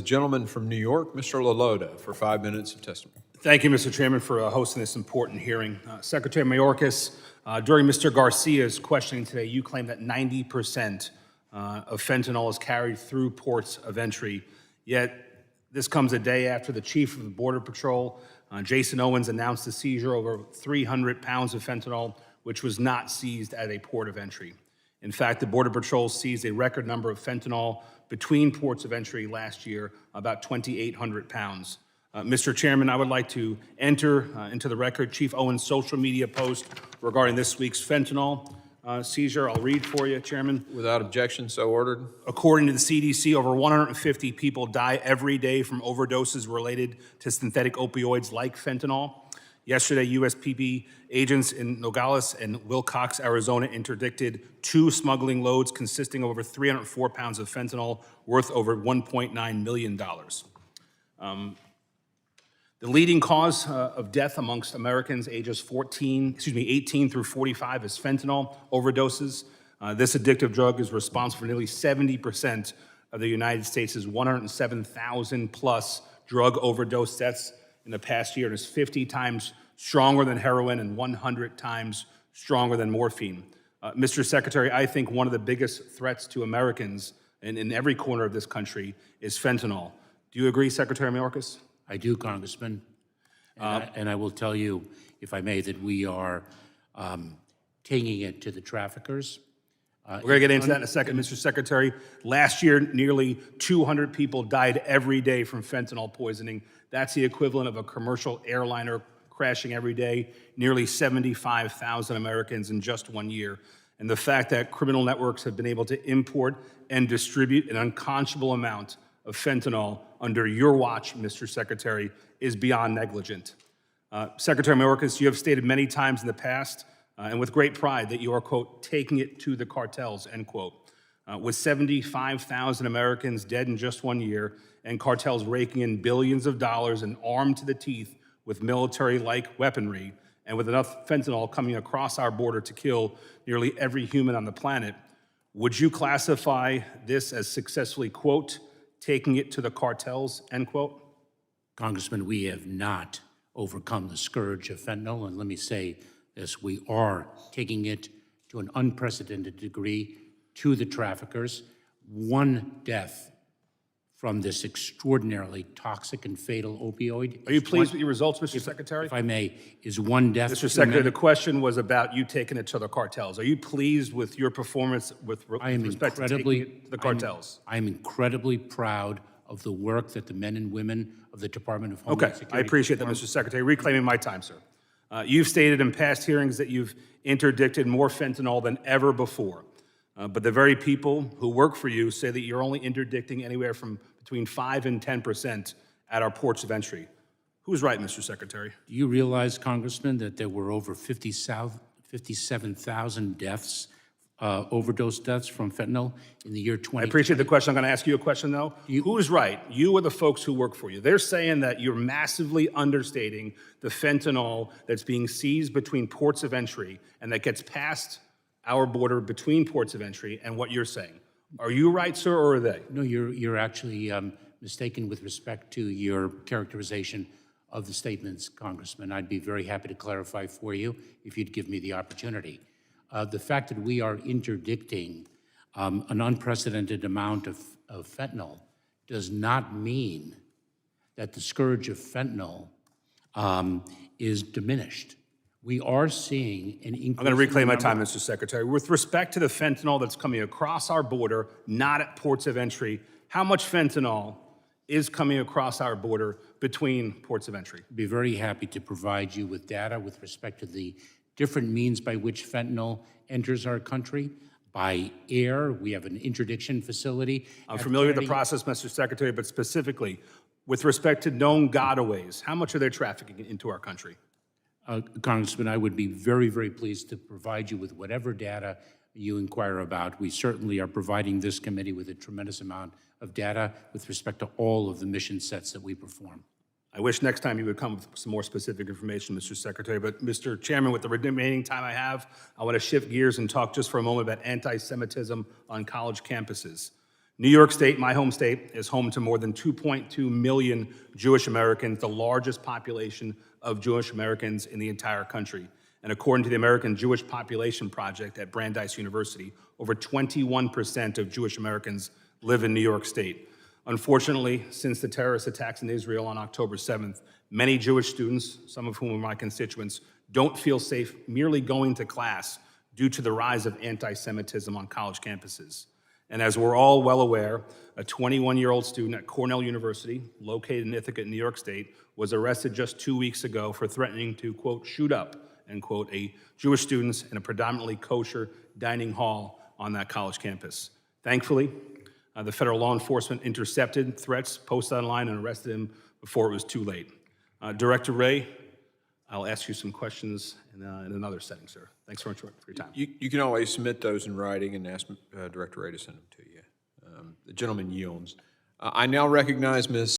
The gentleman from New York, Mr. LaLota, for 5 minutes of testimony. Thank you, Mr. Chairman, for hosting this important hearing. Secretary Mayorkas, during Mr. Garcia's questioning today, you claimed that 90% of fentanyl is carried through ports of entry, yet this comes a day after the chief of the Border Patrol, Jason Owens, announced the seizure of over 300 pounds of fentanyl, which was not seized at a port of entry. In fact, the Border Patrol seized a record number of fentanyl between ports of entry last year, about 2,800 pounds. Mr. Chairman, I would like to enter into the record Chief Owens' social media post regarding this week's fentanyl seizure. I'll read for you, Chairman. Without objection, so ordered. According to the CDC, over 150 people die every day from overdoses related to synthetic opioids like fentanyl. Yesterday, USPB agents in Nogales and Wilcox, Arizona, interdicted 2 smuggling loads consisting of over 304 pounds of fentanyl worth over $1.9 million. The leading cause of death amongst Americans ages 18 through 45 is fentanyl overdoses. This addictive drug is responsible for nearly 70% of the United States' 107,000 plus drug overdose deaths in the past year. It is 50 times stronger than heroin and 100 times stronger than morphine. Mr. Secretary, I think one of the biggest threats to Americans in every corner of this country is fentanyl. Do you agree, Secretary Mayorkas? I do, Congressman. And I will tell you, if I may, that we are taking it to the traffickers. We're going to get into that in a second, Mr. Secretary. Last year, nearly 200 people died every day from fentanyl poisoning. That's the equivalent of a commercial airliner crashing every day, nearly 75,000 Americans in just 1 year. And the fact that criminal networks have been able to import and distribute an unconscionable amount of fentanyl under your watch, Mr. Secretary, is beyond negligent. Secretary Mayorkas, you have stated many times in the past, and with great pride, that you are, quote, taking it to the cartels, end quote. With 75,000 Americans dead in just 1 year, and cartels raking in billions of dollars and armed to the teeth with military-like weaponry, and with enough fentanyl coming across our border to kill nearly every human on the planet, would you classify this as successfully, quote, taking it to the cartels, end quote? Congressman, we have not overcome the scourge of fentanyl, and let me say this, we are taking it to an unprecedented degree to the traffickers. 1 death from this extraordinarily toxic and fatal opioid. Are you pleased with your results, Mr. Secretary? If I may, is 1 death. Mr. Secretary, the question was about you taking it to the cartels. Are you pleased with your performance with respect to taking it to the cartels? I am incredibly proud of the work that the men and women of the Department of Homeland Security. I appreciate that, Mr. Secretary. Reclaiming my time, sir. You've stated in past hearings that you've interdicted more fentanyl than ever before. But the very people who work for you say that you're only interdicting anywhere from between 5 and 10% at our ports of entry. Who's right, Mr. Secretary? Do you realize, Congressman, that there were over 57,000 deaths, overdose deaths from fentanyl in the year 2020? I appreciate the question. I'm going to ask you a question, though. Who's right? You or the folks who work for you? They're saying that you're massively understating the fentanyl that's being seized between ports of entry and that gets past our border between ports of entry and what you're saying. Are you right, sir, or are they? No, you're actually mistaken with respect to your characterization of the statements, Congressman. I'd be very happy to clarify for you if you'd give me the opportunity. The fact that we are interdicting an unprecedented amount of fentanyl does not mean that the scourge of fentanyl is diminished. We are seeing an increase. I'm going to reclaim my time, Mr. Secretary. With respect to the fentanyl that's coming across our border, not at ports of entry, how much fentanyl is coming across our border between ports of entry? I'd be very happy to provide you with data with respect to the different means by which fentanyl enters our country. By air, we have an interdiction facility. I'm familiar with the process, Mr. Secretary, but specifically, with respect to known gotaways, how much are they trafficking into our country? Congressman, I would be very, very pleased to provide you with whatever data you inquire about. We certainly are providing this committee with a tremendous amount of data with respect to all of the mission sets that we perform. I wish next time you would come with some more specific information, Mr. Secretary. But, Mr. Chairman, with the remaining time I have, I want to shift gears and talk just for a moment about anti-Semitism on college campuses. New York State, my home state, is home to more than 2.2 million Jewish Americans, the largest population of Jewish Americans in the entire country. And according to the American Jewish Population Project at Brandeis University, over 21% of Jewish Americans live in New York State. Unfortunately, since the terrorist attacks in Israel on October 7th, many Jewish students, some of whom are my constituents, don't feel safe merely going to class due to the rise of anti-Semitism on college campuses. And as we're all well aware, a 21-year-old student at Cornell University, located in Ithaca, New York State, was arrested just 2 weeks ago for threatening to, quote, shoot up, end quote, a Jewish students in a predominantly kosher dining hall on that college campus. Thankfully, the federal law enforcement intercepted threats posted online and arrested him before it was too late. Director Wray, I'll ask you some questions in another setting, sir. Thanks very much for your time. You can always submit those in writing and ask Director Wray to send them to you. The gentleman yields. I now recognize Ms.